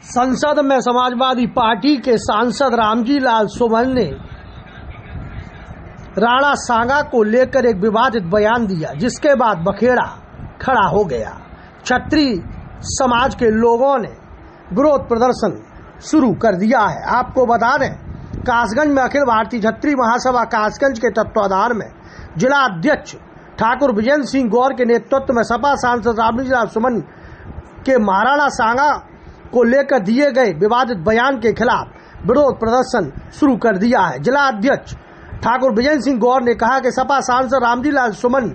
संसद में समाजवादी पार्टी के सांसद रामजी लाल सुमन ने राणा सांगा को लेकर एक विवादित बयान दिया, जिसके बाद बखेड़ा खड़ा हो गया। क्षत्रिय समाज के लोगों ने विरोध प्रदर्शन शुरू कर दिया है। आपको बता दें, कासगंज में अखिल भारतीय क्षत्रिय महासभा कासगंज के तत्वाधान में जिला अध्यक्ष ठाकुर विजेंद्र सिंह गौर के नेतृत्व में सपा सांसद रामजी लाल सुमन के महाराणा सांगा को लेकर दिए गए विवादित बयान के खिलाफ विरोध प्रदर्शन शुरू कर दिया है। जिला अध्यक्ष ठाकुर विजेंद्र सिंह गौर ने कहा कि सपा सांसद रामजी लाल सुमन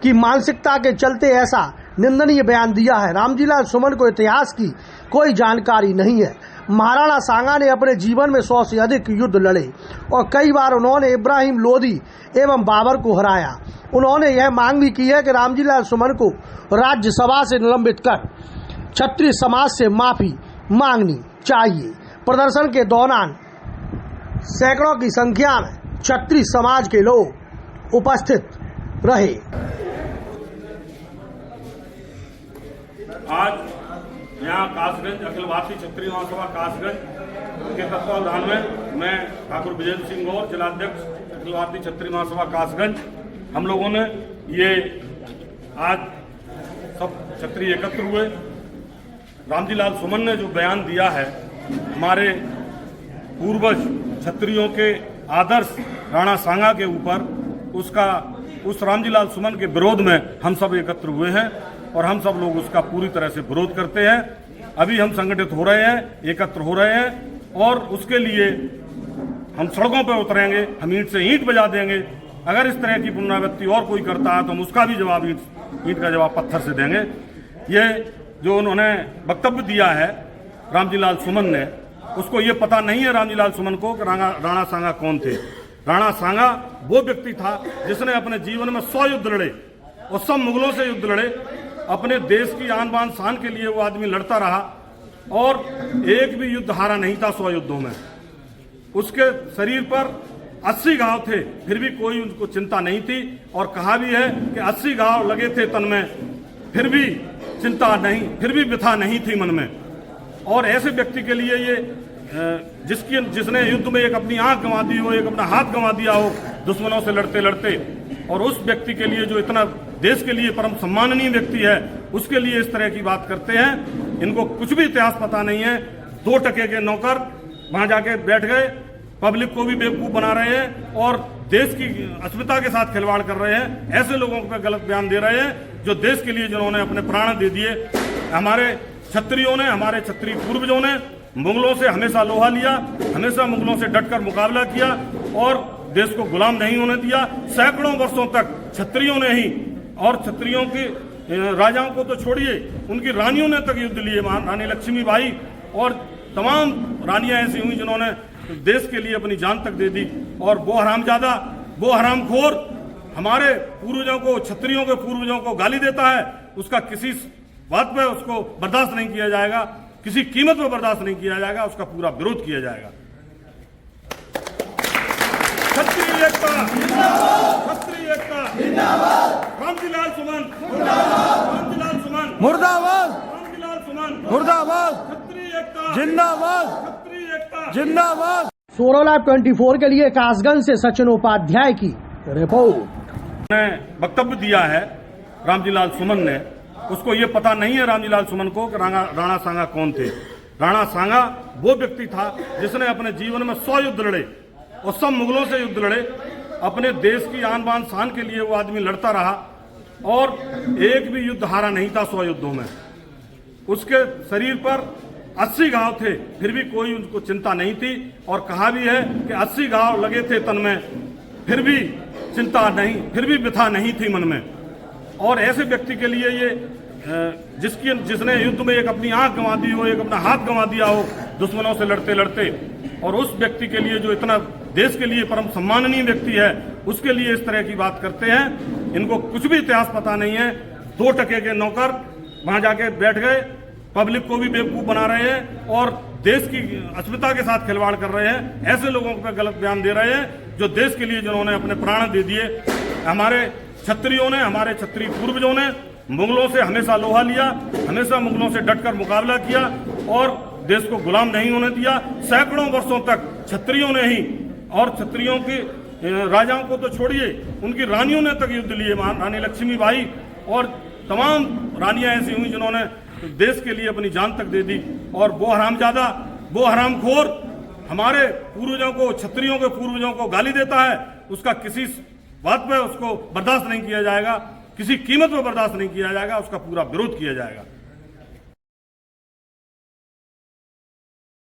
की मानसिकता के चलते ऐसा निंदनीय बयान दिया है। रामजी लाल सुमन को इतिहास की कोई जानकारी नहीं है। महाराणा सांगा ने अपने जीवन में 100 से अधिक युद्ध लड़े और कई बार उन्होंने इब्राहिम लोदी एवं बाबर को हराया। उन्होंने यह मांग भी की है कि रामजी लाल सुमन को राज्यसभा से निलंबित कर क्षत्रिय समाज से माफी मांगनी चाहिए। प्रदर्शन के दौरान सैकड़ों की संख्या में क्षत्रिय समाज के लोग उपस्थित रहे। आज यहाँ कासगंज अखिल भारतीय क्षत्रिय महासभा कासगंज के तत्वावधान में मैं ठाकुर विजेंद्र सिंह गौर, जिलाध्यक्ष अखिल भारतीय क्षत्रिय महासभा कासगंज, हम लोगों ने ये आज सब क्षत्रिय एकत्र हुए। रामजी लाल सुमन ने जो बयान दिया है, हमारे पूर्वज क्षत्रियों के आदर्श राणा सांगा के ऊपर, उस रामजी लाल सुमन के विरोध में हम सब एकत्र हुए हैं और हम सब लोग उसका पूरी तरह से विरोध करते हैं। अभी हम संगठित हो रहे हैं, एकत्र हो रहे हैं और उसके लिए हम सड़कों पर उतरेंगे, हम ईंट से ईंट बजा देंगे। अगर इस तरह की पुनरावृत्ति और कोई करता है तो हम उसका भी जवाब ईंट का जवाब पत्थर से देंगे। ये जो उन्होंने वक्तव्य दिया है रामजी लाल सुमन ने, उसको ये पता नहीं है रामजी लाल सुमन को कि राणा सांगा कौन थे। राणा सांगा वो व्यक्ति था जिसने अपने जीवन में 100 युद्ध लड़े और सब मुगलों से युद्ध लड़े। अपने देश की आन बान शान के लिए वो आदमी लड़ता रहा और एक भी युद्ध हारा नहीं था 100 युद्धों में। उसके शरीर पर 80 घाव थे, फिर भी कोई उनको चिंता नहीं थी और कहा भी है कि 80 घाव लगे थे तन में, फिर भी चिंता नहीं, फिर भी व्यथा नहीं थी मन में। और ऐसे व्यक्ति के लिए ये जिसने युद्ध में एक अपनी आंख गंवा दी हो, एक अपना हाथ गंवा दिया हो दुश्मनों से लड़ते लड़ते, और उस व्यक्ति के लिए जो इतना देश के लिए परम सम्माननीय व्यक्ति है, उसके लिए इस तरह की बात करते हैं। इनको कुछ भी इतिहास पता नहीं है। 2 टके के नौकर वहां जाके बैठ गए, पब्लिक को भी बेवकूफ बना रहे हैं और देश की अस्मिता के साथ खिलवाड़ कर रहे हैं। ऐसे लोगों पर गलत बयान दे रहे हैं जो देश के लिए जिन्होंने अपने प्राण दे दिए। हमारे क्षत्रियों ने, हमारे क्षत्रिय पूर्वजों ने मुगलों से हमेशा लोहा लिया, हमेशा मुगलों से डटकर मुकाबला किया और देश को गुलाम नहीं होने दिया। सैकड़ों वर्षों तक क्षत्रियों ने ही, और क्षत्रियों की राजाओं को तो छोड़िए, उनकी रानियों ने तक युद्ध लिए। रानी लक्ष्मीबाई और तमाम रानियां ऐसी हुई जिन्होंने देश के लिए अपनी जान तक दे दी। और वो हरामजादा, वो हरामखोर हमारे पूर्वजों को, क्षत्रियों के पूर्वजों को गाली देता है, उसका किसी बात पे उसको बर्दाश्त नहीं किया जाएगा, किसी कीमत पर बर्दाश्त नहीं किया जाएगा, उसका पूरा विरोध किया जाएगा। क्षत्रिय एकता, क्षत्रिय एकता जिंदाबाद। रामजी लाल सुमन मुर्दाबाद, रामजी लाल सुमन मुर्दाबाद, रामजी लाल सुमन मुर्दाबाद, क्षत्रिय एकता जिंदाबाद, क्षत्रिय एकता जिंदाबाद। सोरो लाइव 24 के लिए कासगंज से सचिन उपाध्याय की रिपोर्ट। ने वक्तव्य दिया है रामजी लाल सुमन ने, उसको ये पता नहीं है रामजी लाल सुमन को कि राणा सांगा कौन थे। राणा सांगा वो व्यक्ति था जिसने अपने जीवन में 100 युद्ध लड़े और सब मुगलों से युद्ध लड़े। अपने देश की आन बान शान के लिए वो आदमी लड़ता रहा और एक भी युद्ध हारा नहीं था 100 युद्धों में। उसके शरीर पर 80 घाव थे, फिर भी कोई उनको चिंता नहीं थी और कहा भी है कि 80 घाव लगे थे तन में, फिर भी चिंता नहीं, फिर भी व्यथा नहीं थी मन में। और ऐसे व्यक्ति के लिए ये जिसने युद्ध में एक अपनी आंख गंवा दी हो, एक अपना हाथ गंवा दिया हो दुश्मनों से लड़ते लड़ते, और उस व्यक्ति के लिए जो इतना देश के लिए परम सम्माननीय व्यक्ति है, उसके लिए इस तरह की बात करते हैं। इनको कुछ भी इतिहास पता नहीं है। 2 टके के नौकर वहां जाके बैठ गए, पब्लिक को भी बेवकूफ बना रहे हैं और देश की अस्मिता के साथ खिलवाड़ कर रहे हैं। ऐसे लोगों पर गलत बयान दे रहे हैं जो देश के लिए जिन्होंने अपने प्राण दे दिए। हमारे क्षत्रियों ने, हमारे क्षत्रिय पूर्वजों ने मुगलों से हमेशा लोहा लिया, हमेशा मुगलों से डटकर मुकाबला किया और देश को गुलाम नहीं होने दिया। सैकड़ों वर्षों तक क्षत्रियों ने ही, और क्षत्रियों के राजाओं को तो छोड़िए, उनकी रानियों ने तक युद्ध लिए। रानी लक्ष्मीबाई और तमाम रानियां ऐसी हुई जिन्होंने देश के लिए अपनी जान तक दे दी। और वो हरामजादा, वो हरामखोर हमारे पूर्वजों को, क्षत्रियों के पूर्वजों को गाली देता है, उसका किसी बात पे उसको बर्दाश्त नहीं किया जाएगा, किसी कीमत पर बर्दाश्त नहीं किया जाएगा, उसका पूरा विरोध किया जाएगा।